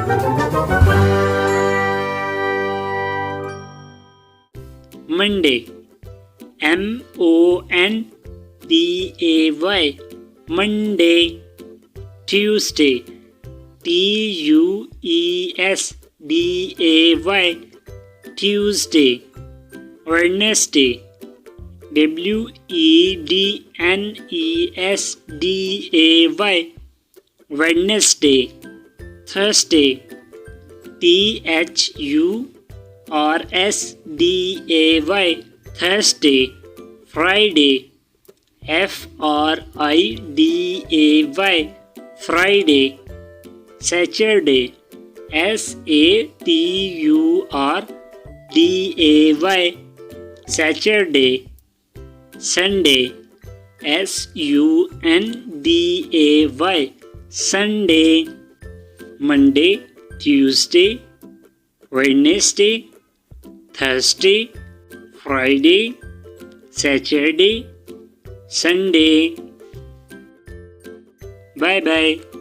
Monday, Monday, Monday. Tuesday, Tuesday, Tuesday. Wednesday, Wednesday, Wednesday. Thursday, Thursday, Thursday. Friday, Friday, Friday. Saturday, Saturday, Saturday. Sunday, Sunday, Sunday. Monday, Tuesday, Wednesday, Thursday, Friday, Saturday, Sunday. Bye bye.